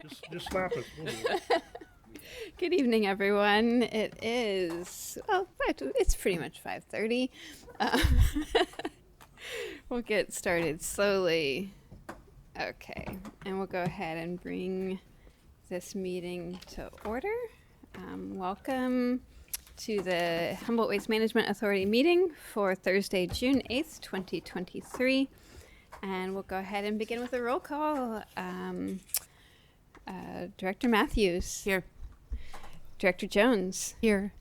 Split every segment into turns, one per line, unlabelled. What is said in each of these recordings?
Just slap us. We'll do it.
Good evening, everyone. It is, well, it's pretty much 5:30. We'll get started slowly. Okay, and we'll go ahead and bring this meeting to order. Welcome to the Humboldt Waste Management Authority meeting for Thursday, June 8th, 2023. And we'll go ahead and begin with a roll call. Director Matthews.
Here.
Director Jones.
Here.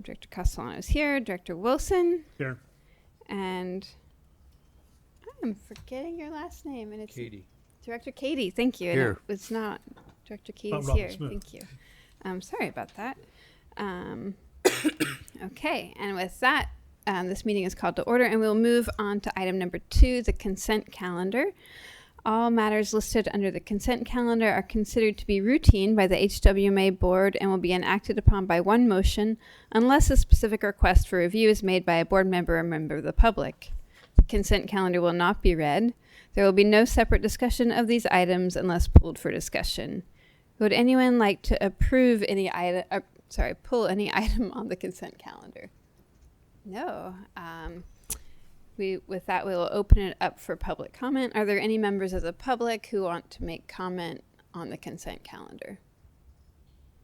Director Castellano is here. Director Wilson.
Here.
And I'm forgetting your last name. And it's
Katie.
Director Katie. Thank you.
Here.
And it's not Director Katie's
Robert
here.
Smith.
Thank you. Sorry about that. Okay. And with that, this meeting is called to order, and we'll move on to item number 2, the consent calendar. All matters listed under the consent calendar are considered to be routine by the HWMA board and will be enacted upon by one motion unless a specific request for review is made by a board member or member of the public. The consent calendar will not be read. There will be no separate discussion of these items unless pulled for discussion. Would anyone like to approve any item, pull any item on the consent calendar? No. With that, we will open it up for public comment. Are there any members of the public who want to make comment on the consent calendar?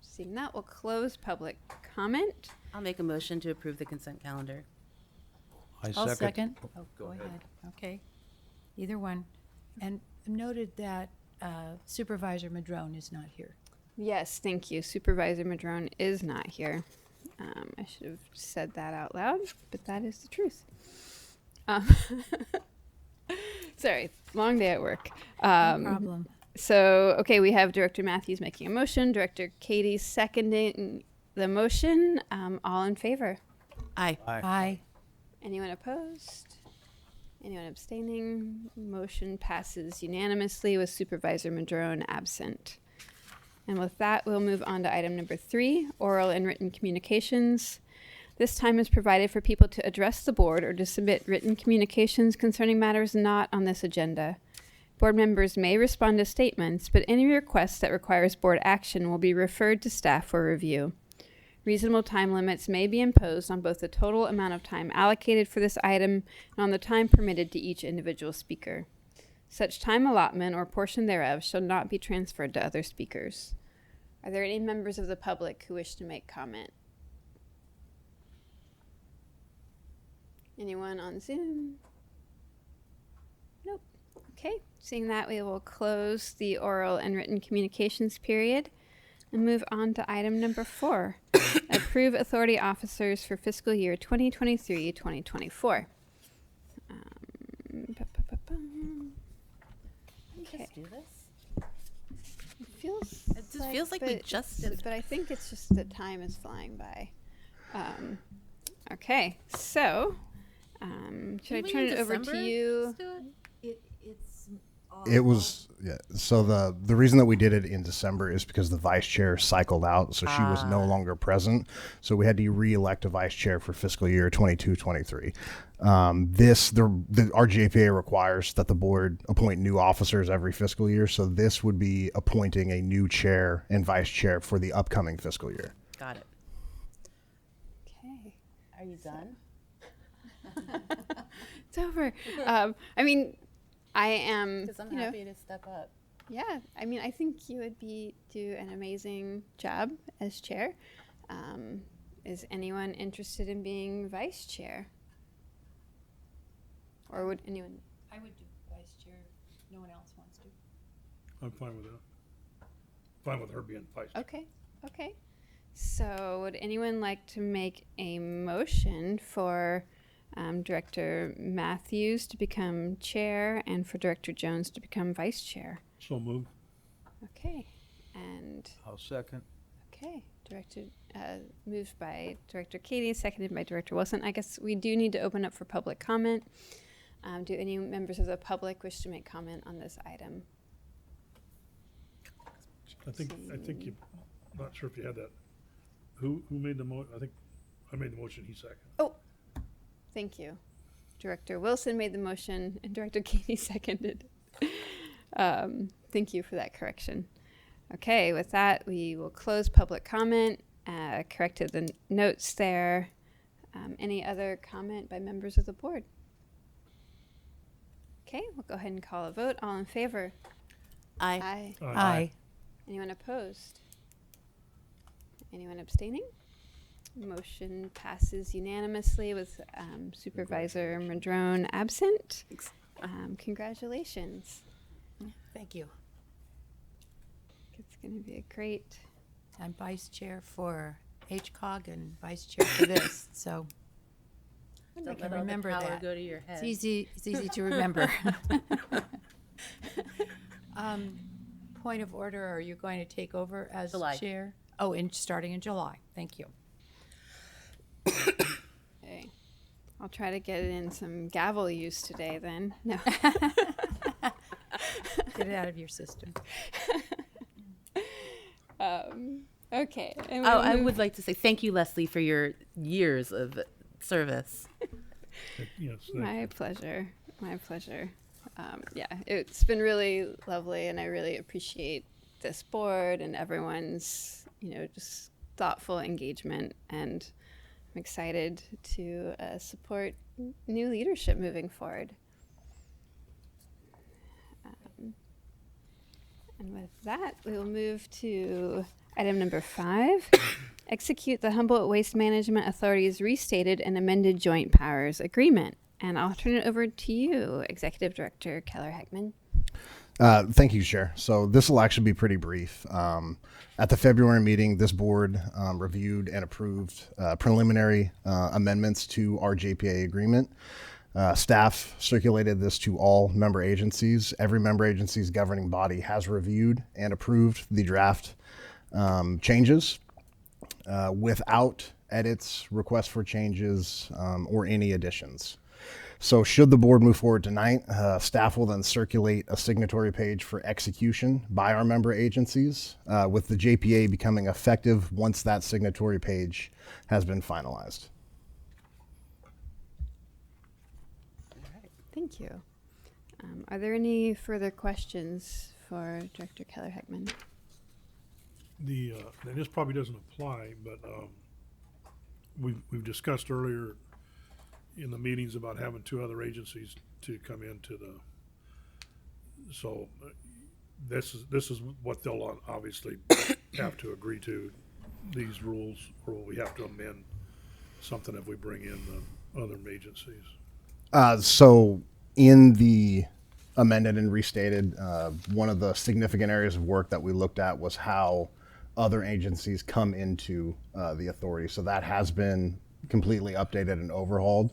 Seeing that, we'll close public comment.
I'll make a motion to approve the consent calendar.
I'll
second.
Oh,
Go ahead. Okay. Either one. And noted that Supervisor Madrone is not here.
Yes, thank you. Supervisor Madrone is not here. I should have said that out loud, but that is the truth. Sorry, long day at work.
No problem.
So, okay, we have Director Matthews making a motion, Director Katie seconding the motion. All in favor?
Aye.
Aye.
Anyone opposed? Anyone abstaining? Motion passes unanimously with Supervisor Madrone absent. And with that, we'll move on to item number 3, oral and written communications. This time is provided for people to address the board or to submit written communications concerning matters not on this agenda. Board members may respond to statements, but any request that requires board action will be referred to staff for review. Reasonable time limits may be imposed on both the total amount of time allocated for this item and on the time permitted to each individual speaker. Such time allotment or portion thereof shall not be transferred to other speakers. Are there any members of the public who wish to make comment? Anyone on Zoom? Nope. Okay, seeing that, we will close the oral and written communications period and move on to item number 4. Approve authority officers for fiscal year 2023-2024.
Can we
Okay.
just do this?
It feels
It just feels like we just did.
but I think it's just that time is flying by. Okay, so should I
Didn't we
turn
in
it over to
December
you?
just do it?
It was, yeah. So the reason that we did it in December is because the vice chair cycled out, so she was no longer present. So we had to re-elect a vice chair for fiscal year 22-23. The RGAPA requires that the board appoint new officers every fiscal year. So this would be appointing a new chair and vice chair for the upcoming fiscal year.
Got it.
Okay,
Are you done?
it's over. I mean, I am.
Because I'm
you know,
happy to step up.
yeah, I mean, I think you would do an amazing job as chair. Is anyone interested in being vice chair? Or would anyone?
I would do vice chair if no one else wants to.
I'm fine with that. Fine with her being vice.
Okay, okay. So would anyone like to make a motion for Director Matthews to become chair and for Director Jones to become vice chair?
So move.
Okay, and
I'll second.
okay, moved by Director Katie, seconded by Director Wilson. I guess we do need to open up for public comment. Do any members of the public wish to make comment on this item?
I think you. Not sure if you had that. Who made the I think I made the motion. He seconded.
Oh, thank you. Director Wilson made the motion and Director Katie seconded. Thank you for that correction. Okay, with that, we will close public comment. Corrected the notes there. Any other comment by members of the board? Okay, we'll go ahead and call a vote. All in favor?
Aye.
Aye.
Aye.
Anyone opposed? Anyone abstaining? Motion passes unanimously with Supervisor Madrone absent. Congratulations.
Thank you.
It's going to be a great.
I'm vice chair for HCOG and vice chair for this, so I can remember that.
Go to your head.
It's easy to remember. Point of order, are you going to take over as
July.
chair? Oh, starting in July. Thank you.
Okay. I'll try to get in some gavel use today then. No.
Get it out of your system.
Okay. and
Oh,
we'll
I
move-
would like to say thank you, Leslie, for your years of service.
Yes, thank
My
you.
pleasure. My pleasure. Yeah, it's been really lovely, and I really appreciate this board and everyone's, just thoughtful engagement. And I'm excited to support new leadership moving forward. And with that, we will move to item number 5. Execute the Humboldt Waste Management Authority's restated and amended joint powers agreement. And I'll turn it over to you, Executive Director Keller Heckman.
Thank you, Chair. So this will actually be pretty brief. At the February meeting, this board reviewed and approved preliminary amendments to our JPA agreement. Staff circulated this to all member agencies. Every member agency's governing body has reviewed and approved the draft changes without edits, requests for changes, or any additions. So should the board move forward tonight, staff will then circulate a signatory page for execution by our member agencies, with the JPA becoming effective once that signatory page has been finalized.
Thank you. Are there any further questions for Director Keller Heckman?
And this probably doesn't apply, but we've discussed earlier in the meetings about having 2 other agencies to come into so this is what they'll obviously have to agree to, these rules, or we have to amend something if we bring in the other agencies.
So in the amended and restated, one of the significant areas of work that we looked at was how other agencies come into the authority. So that has been completely updated and overhauled.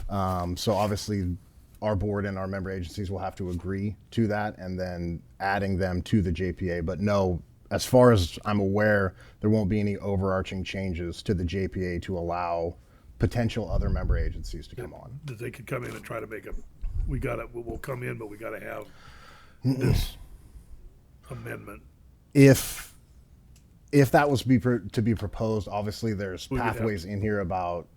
So obviously our board and our member agencies will have to agree to that, and then adding them to the JPA. But no, as far as I'm aware, there won't be any overarching changes to the JPA to allow potential other member agencies to come on.
That they could come in and try to make we'll come in, but we gotta have this amendment.
If that was to be proposed, obviously there's
We could have-
pathways in here about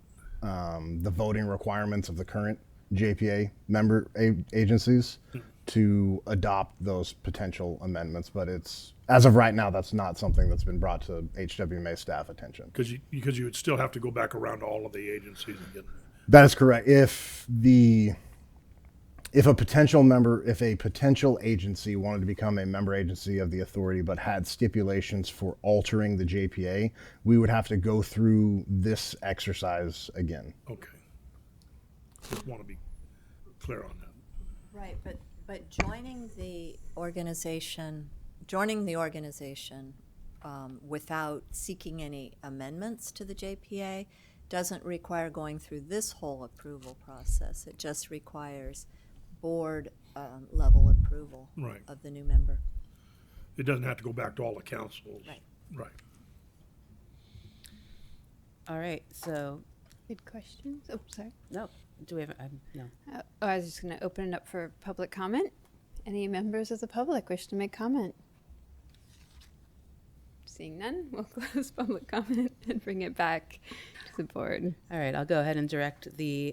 the voting requirements of the current JPA member agencies to adopt those potential amendments. But as of right now, that's not something that's been brought to HWMA staff attention.
Because you would still have to go back around to all of the agencies and get.
That is correct. If a potential agency wanted to become a member agency of the authority but had stipulations for altering the JPA, we would have to go through this exercise again.
Okay. Just want to be clear on that.
Right, but joining the organization without seeking any amendments to the JPA doesn't require going through this whole approval process. It just requires board level approval
Right.
of the new member.
It doesn't have to go back to all the councils.
Right.
Right.
All right, so,
Good questions. Oh, sorry.
no, do we have, no.
I was just going to open it up for public comment. Any members of the public wish to make comment? Seeing none, we'll close public comment and bring it back to the board.
All right, I'll go ahead and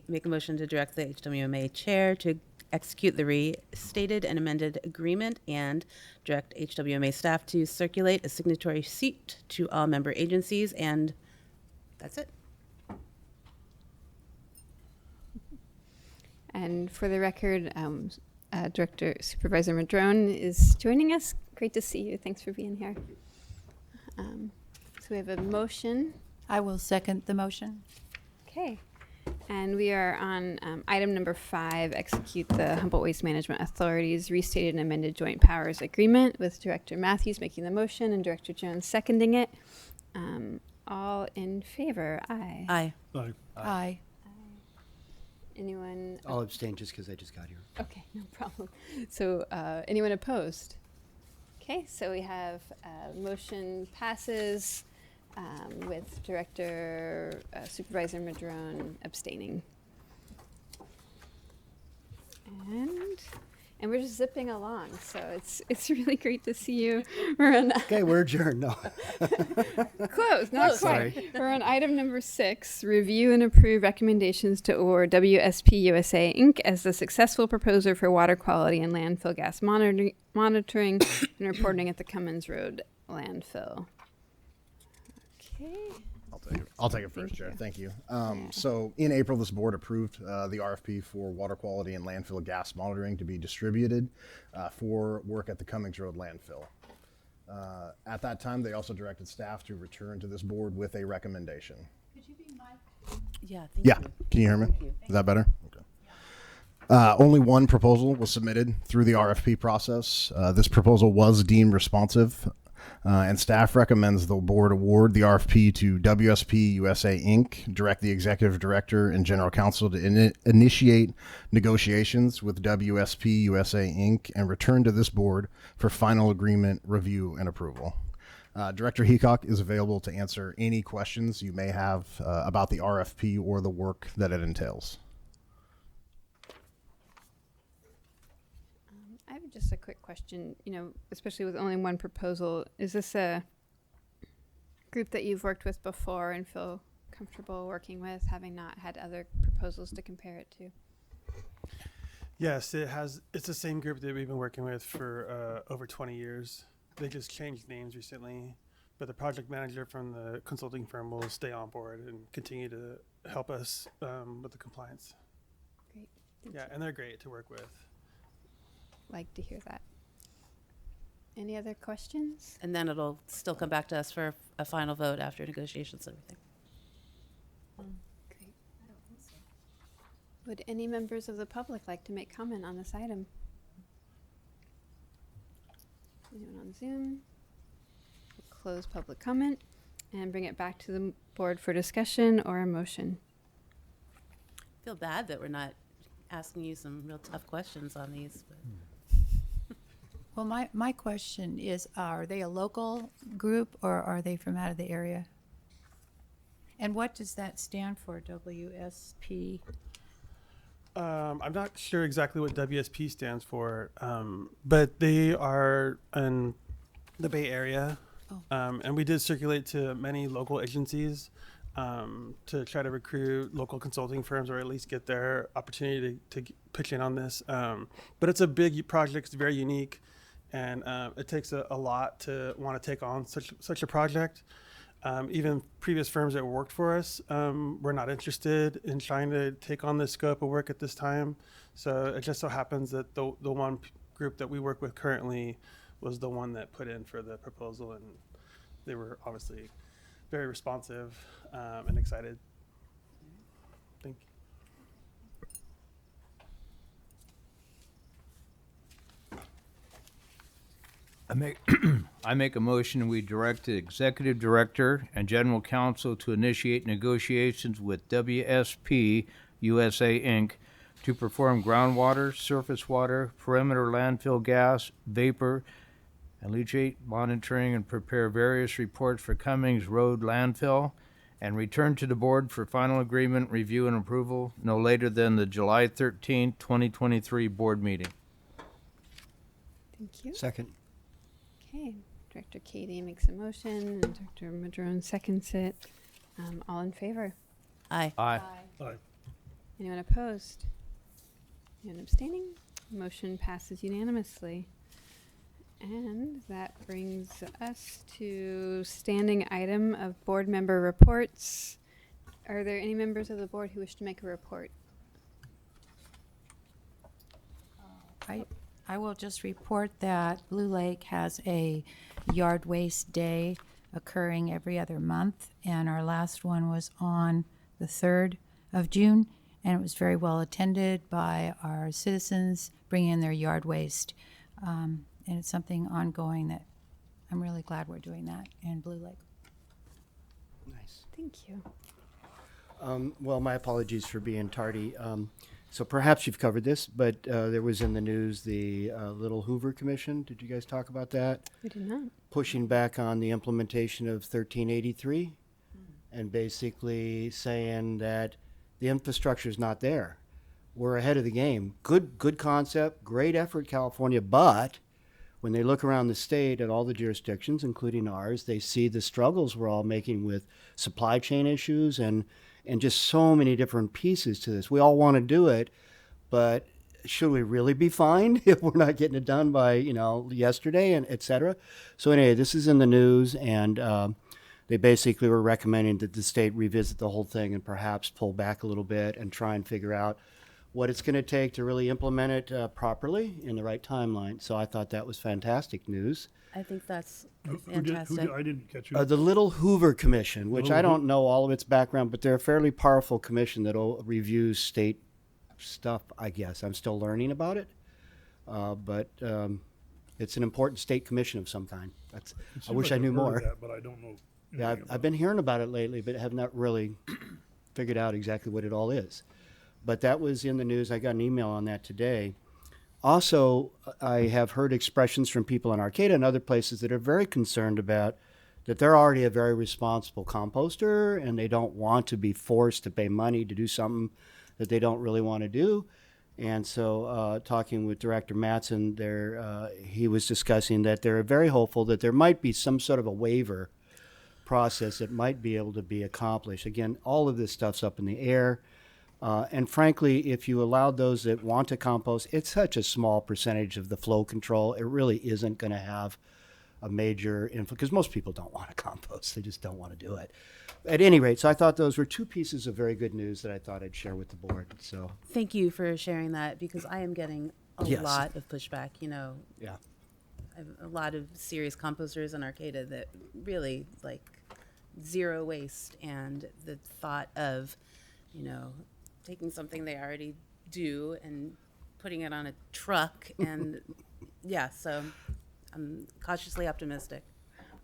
make a motion to direct the HWMA chair to execute the restated and amended agreement and direct HWMA staff to circulate a signatory sheet to all member agencies, and that's it.
And for the record, Director Supervisor Madrone is joining us. Great to see you. Thanks for being here. So we have a motion.
I will second the motion.
Okay. And we are on item number 5, execute the Humboldt Waste Management Authority's restated and amended joint powers agreement, with Director Matthews making the motion and Director Jones seconding it. All in favor? Aye.
Aye.
Aye.
Aye.
Anyone?
I'll abstain just because I just got here.
Okay, no problem. So anyone opposed? Okay, so we have motion passes with Director Supervisor Madrone abstaining. And we're just zipping along, so it's really great to see you. We're on
Okay, we're adjourned. No.
close, not
Sorry.
quite. We're on item number 6, review and approve recommendations to award WSP USA Inc. as the successful proposer for water quality and landfill gas monitoring and reporting at the Cummins Road landfill. Okay.
I'll take it first, Chair. Thank you. So in April, this board approved the RFP for water quality and landfill gas monitoring to be distributed for work at the Cummings Road landfill. At that time, they also directed staff to return to this board with a recommendation.
Yeah. Thank
Yeah,
you.
can you hear me? Is that better? Okay. Only one proposal was submitted through the RFP process. This proposal was deemed responsive, and staff recommends the board award the RFP to WSP USA Inc., direct the executive director and general counsel to initiate negotiations with WSP USA Inc., and return to this board for final agreement, review, and approval. Director Heacock is available to answer any questions you may have about the RFP or the work that it entails.
I have just a quick question, especially with only one proposal. Is this a group that you've worked with before and feel comfortable working with, having not had other proposals to compare it to?
Yes, it has. It's the same group that we've been working with for over 20 years. They just changed names recently, but the project manager from the consulting firm will stay on board and continue to help us with the compliance.
Great. Thank
Yeah,
you.
and they're great to work with.
Like to hear that. Any other questions?
And then it'll still come back to us for a final vote after negotiations and everything.
Great. Would any members of the public like to make comment on this item? Anyone on Zoom? We'll close public comment and bring it back to the board for discussion or a motion.
Feel bad that we're not asking you some real tough questions on these. But.
Well, my question is, are they a local group or are they from out of the area? And what does that stand for, WSP?
I'm not sure exactly what WSP stands for, but they are in the Bay Area, and we did circulate to many local agencies to try to recruit local consulting firms, or at least get their opportunity to pitch in on this. But it's a big project; it's very unique, and it takes a lot to want to take on such a project. Even previous firms that worked for us were not interested in trying to take on this scope of work at this time. So it just so happens that the one group that we work with currently was the one that put in for the proposal, and they were obviously very responsive and excited. Thank you.
I make a motion, we direct the executive director and general counsel to initiate negotiations with WSP USA Inc. to perform groundwater, surface water, perimeter landfill gas, vapor, and leachate monitoring, and prepare various reports for Cummings Road landfill, and return to the board for final agreement, review, and approval no later than the July 13, 2023 board meeting.
Thank you.
Second.
Okay. Director Katie makes a motion and Director Madrone seconds it. All in favor?
Aye.
Aye.
Aye.
Anyone opposed? Anyone abstaining? Motion passes unanimously. And that brings us to standing item of board member reports. Are there any members of the board who wish to make a report?
I will just report that Blue Lake has a yard waste day occurring every other month, and our last one was on the 3rd of June, and it was very well attended by our citizens bringing in their yard waste. And it's something ongoing that I'm really glad we're doing that in Blue Lake.
Nice.
Thank you.
Well, my apologies for being tardy. So perhaps you've covered this, but there was in the news the Little Hoover Commission. Did you guys talk about that?
We did not.
Pushing back on the implementation of 1383 and basically saying that the infrastructure is not there. We're ahead of the game. Good concept, great effort, California, but when they look around the state at all the jurisdictions, including ours, they see the struggles we're all making with supply chain issues and just so many different pieces to this. We all want to do it, but should we really be fined if we're not getting it done by, yesterday and et cetera? So anyway, this is in the news, and they basically were recommending that the state revisit the whole thing and perhaps pull back a little bit and try and figure out what it's going to take to really implement it properly in the right timeline. So I thought that was fantastic news.
I think that's
Who
fantastic.
did, I didn't catch you.
The Little Hoover Commission, which
Little
I don't know all of its background, but they're a fairly powerful commission that'll review state stuff, I guess. I'm still learning about it. But it's an important state commission of some kind.
It
I
seems
wish
like
I knew
I've heard of
more.
that, but I don't know.
Yeah,
anything
I've been hearing about it lately, but have not really figured out exactly what it all is. But that was in the news. I got an email on that today. Also, I have heard expressions from people in Arcata and other places that are very concerned about that they're already a very responsible composter and they don't want to be forced to pay money to do something that they don't really want to do. And so talking with Director Mattson there, he was discussing that they're very hopeful that there might be some sort of a waiver process that might be able to be accomplished. Again, all of this stuff's up in the air. And frankly, if you allowed those that want to compost, it's such a small percentage of the flow control. It really isn't going to have a major influence because most people don't want to compost. They just don't want to do it. At any rate, so I thought those were two pieces of very good news that I thought I'd share with the board. So
Thank you for sharing that because I am getting a
Yes.
lot of pushback.
yeah,
I have a lot of serious composters in Arcata that really like zero waste, and the thought of, taking something they already do and putting it on a truck and yeah, so I'm cautiously optimistic.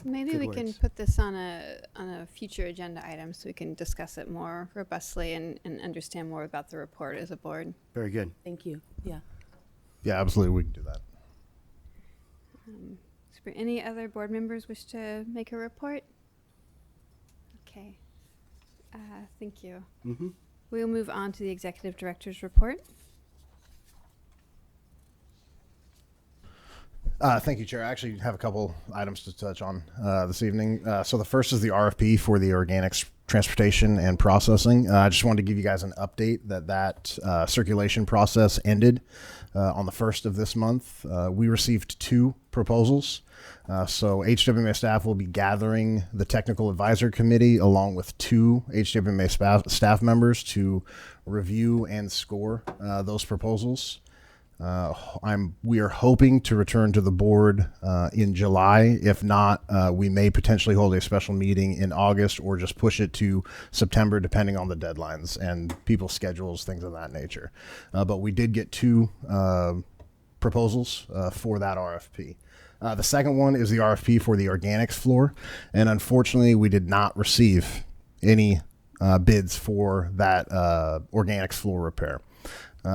Maybe
Good
we can
words.
put this on a future agenda item so we can discuss it more robustly and understand more about the report as a board.
very good.
Thank you. Yeah.
Yeah, absolutely, we can do that.
Is there any other board members wish to make a report? Okay. Thank you.
Mm-hmm.
We'll move on to the executive director's report.
Thank you, Chair. I actually have a couple items to touch on this evening. So the first is the RFP for the organics transportation and processing. I just wanted to give you guys an update that circulation process ended on the 1st of this month. We received 2 proposals. So HWMA staff will be gathering the technical advisor committee along with 2 HWMA staff members to review and score those proposals. We are hoping to return to the board in July. If not, we may potentially hold a special meeting in August or just push it to September, depending on the deadlines and people's schedules, things of that nature. But we did get 2 proposals for that RFP. The second one is the RFP for the organics floor, and unfortunately, we did not receive any bids for that organics floor repair.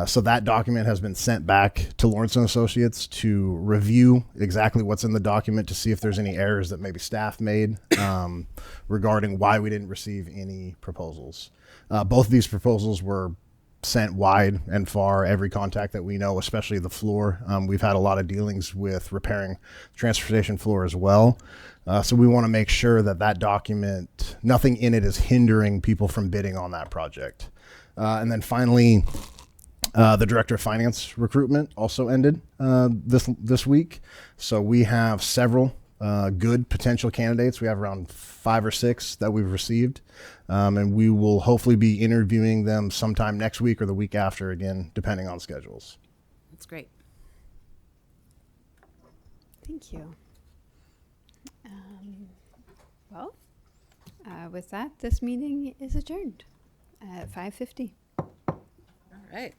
So that document has been sent back to Lawrence & Associates to review exactly what's in the document to see if there's any errors that maybe staff made regarding why we didn't receive any proposals. Both of these proposals were sent wide and far, every contact that we know, especially the floor. We've had a lot of dealings with repairing the transportation floor as well. So we want to make sure that document, nothing in it is hindering people from bidding on that project. And then finally, The director of finance recruitment also ended this week. So we have several good potential candidates. We have around 5 or 6 that we've received. And we will hopefully be interviewing them sometime next week or the week after, again, depending on schedules.
That's great.
Thank you. Well, with that, this meeting is adjourned at 5:50.
All right.